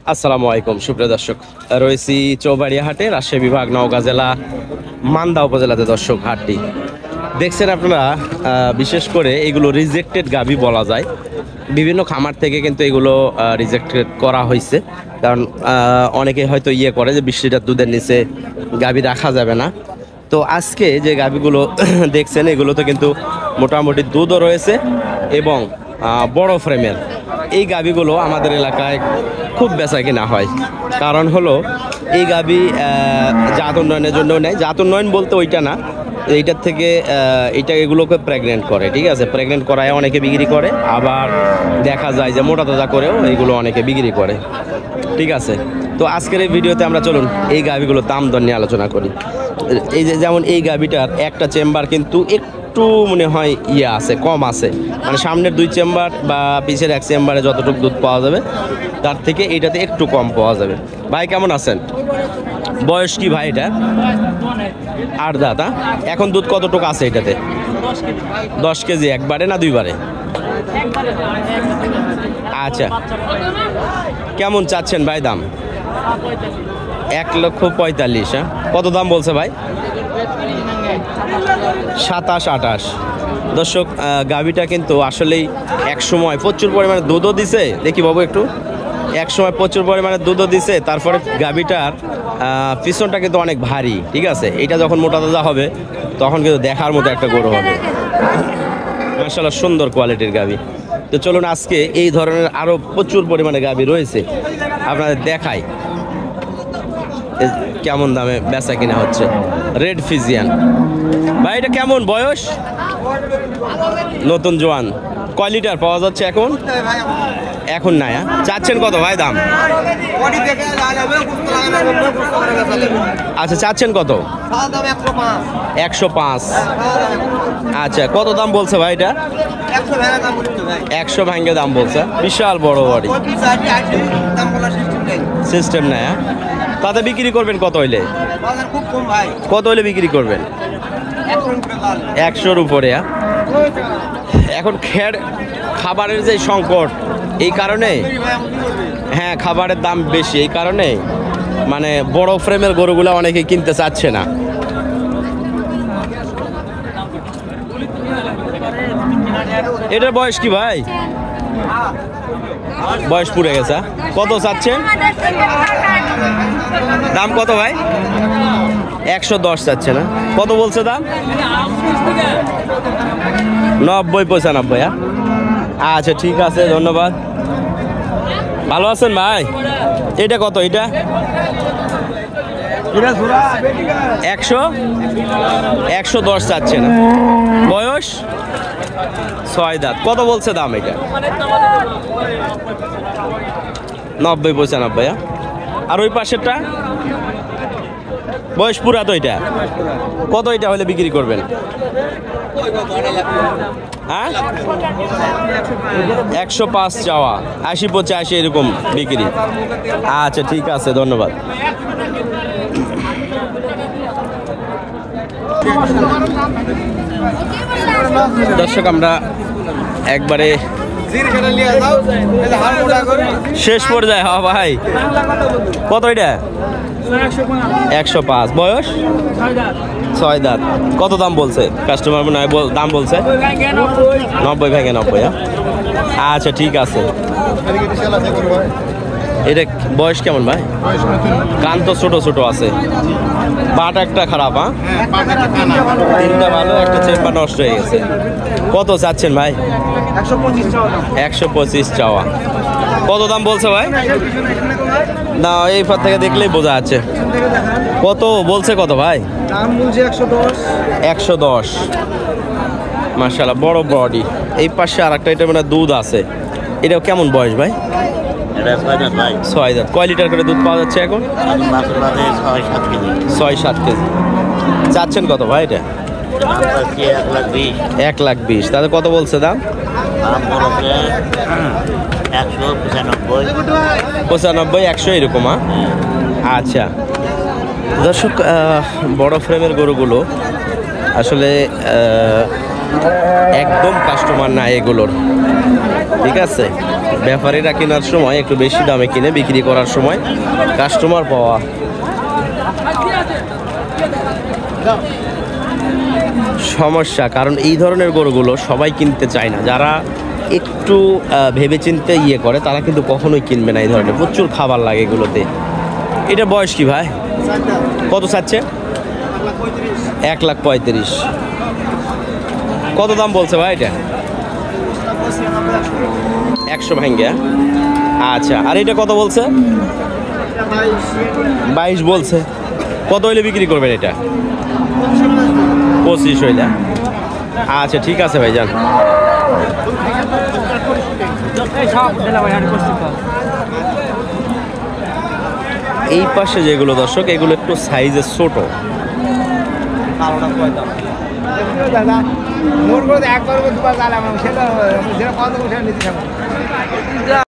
আসসালামু আলাইকুম সুপ্রিয় দর্শক, রয়েছি চৌবাড়িয়া হাটে, রাজশাহী বিভাগ, নওগাঁ জেলা, মান্দা উপজেলাতে। দর্শক, হাটটি দেখছেন আপনারা, বিশেষ করে এগুলো রিজেক্টেড গাভী বলা যায়। বিভিন্ন খামার থেকে কিন্তু এগুলো রিজেক্টেড করা হয়েছে, কারণ অনেকে হয়তো করে যে 20 লিটার দুধের নিচে গাভী রাখা যাবে না। তো আজকে যে গাভীগুলো দেখছেন, এগুলোতে কিন্তু মোটামুটি দুধও রয়েছে এবং বড় ফ্রেমের এই গাভীগুলো আমাদের এলাকায় খুব বেচা কিনা হয়। কারণ হলো এই গাভী জাত উন্নয়নের জন্য নেয়। জাত উন্নয়ন বলতে ওইটা না, এইটার থেকে এগুলোকে প্রেগনেন্ট করে, ঠিক আছে। প্রেগনেন্ট করায় অনেকে বিক্রি করে, আবার দেখা যায় যে মোটা তাজা করেও এইগুলো অনেকে বিক্রি করে, ঠিক আছে। তো আজকের এই ভিডিওতে আমরা চলুন এই গাভীগুলোর দাম দর নিয়ে আলোচনা করি। এই যে যেমন এই গাভীটার একটা চেম্বার কিন্তু একটু মনে হয় আছে, কম আছে, মানে সামনের 2 চেম্বার বা পিছের 1 চেম্বারে যতটুকু দুধ পাওয়া যাবে তার থেকে এইটাতে একটু কম পাওয়া যাবে। ভাই কেমন আছেন? বয়স কি ভাই এটা? 8 দাঁত। এখন দুধ কতটুকু আছে এটাতে? 10 কেজি। একবারে না দুইবারে? আচ্ছা, কেমন চাচ্ছেন ভাই দাম? 1,45,000। হ্যাঁ, কত দাম বলছে ভাই? 27-28। দর্শক, গাভীটা কিন্তু আসলেই এক সময় প্রচুর পরিমাণে দুধও দিছে। দেখি বাবু একটু, এক সময় প্রচুর পরিমাণে দুধও দিছে। তারপরে গাভীটার পিছনটা কিন্তু অনেক ভারী, ঠিক আছে। এটা যখন মোটা তাজা হবে তখন কিন্তু দেখার মতো একটা গরু হবে। মাশাআল্লাহ, সুন্দর কোয়ালিটির গাভী। তো চলুন আজকে এই ধরনের আরও প্রচুর পরিমাণে গাভী রয়েছে, আপনাদের দেখাই কেমন দামে বেচা কিনা হচ্ছে। রেড ফিজিয়ান ভাই, এটা কেমন বয়স? নতুন জোয়ান। কয় লিটার পাওয়া যাচ্ছে এখন? এখন না। চাচ্ছেন কত ভাই দাম? আচ্ছা, চাচ্ছেন কত? 105। আচ্ছা, কত দাম বলছে ভাই এটা? 100 ভাঙ্গে দাম বলছে। বিশাল বড় বাড়ি, সিস্টেম নাই। তাতে বিক্রি করবেন কত হইলে? কত হইলে বিক্রি করবেন? 100-র উপরে। এখন খাবারের যে সংকট, এই কারণে, হ্যাঁ, খাবারের দাম বেশি, এই কারণে মানে বড় ফ্রেমের গরুগুলো অনেকে কিনতে চাচ্ছে না। এটার বয়স কি ভাই? বয়স পুড়ে গেছে। কত চাচ্ছেন দাম? কত ভাই? 110 চাচ্ছে না? কত বলছে দাম? 90-95। আচ্ছা, ঠিক আছে, ধন্যবাদ। ভালো আছেন ভাই? এটা কত? এটা 110 চাচ্ছে না? বয়স 6 দাঁত। কত বলছে দাম এটা? 90-95। আর ওই পাশেরটা বয়স পুরা তো, এটা কত? এটা হলে বিক্রি করবেন? হ্যাঁ, 105 চাওয়া, 80-85 এরকম বিক্রি। আচ্ছা, ঠিক আছে, ধন্যবাদ। দর্শক, আমরা একবারে শেষ পর্যায়ে। হ্যাঁ ভাই, কত এটা? 105। বয়স 6 দাঁত। কত দাম বলছে কাস্টমার? মনে হয় দাম বলছে 90-90। আচ্ছা, ঠিক আছে। এটা বয়স কেমন ভাই? কান তো ছোট ছোট আছে, পাট একটা খারাপ। তিনটা ভালো, একটা চেম্বার নষ্ট হয়ে গেছে। কত চাচ্ছেন ভাই? 125 চাওয়া। কত দাম বলছে ভাই? না, এই পর থেকে দেখলেই বোঝা যাচ্ছে। কত বলছে? কত ভাই? 110। মাশাআল্লাহ, বড় বডি। এই পাশে আর একটা, এটা মানে দুধ আছে। এটা কেমন বয়স ভাই? 6 দাঁত। কয় লিটার করে দুধ পাওয়া যাচ্ছে এখন? 6-7 কেজি। চাচ্ছেন কত ভাই এটা? 1,20,000। তাহলে কত বলছে দাম? 95-100 এরকম। আচ্ছা দর্শক, বড় ফ্রেমের গরুগুলো আসলে একদম কাস্টমার নাই এগুলোর, ঠিক আছে। ব্যাপারীরা কেনার সময় একটু বেশি দামে কিনে, বিক্রি করার সময় কাস্টমার পাওয়া সমস্যা। কারণ এই ধরনের গরুগুলো সবাই কিনতে চায় না। যারা একটু ভেবেচিন্তে করে তারা কিন্তু কখনোই কিনবে না এই ধরনের, প্রচুর খাবার লাগে এগুলোতে। এটা বয়স কি ভাই, কত চাচ্ছে? 1,35,000। কত দাম বলছে ভাই এটা? 100 ভাঙ্গে। আচ্ছা, আর এটা কত বলছে? 22 বলছে। কত হইলে বিক্রি করবেন এটা? 25 হইলে। আচ্ছা ঠিক আছে ভাই, যান। এই পাশে যেগুলো দর্শক, এগুলো একটু সাইজে ছোট।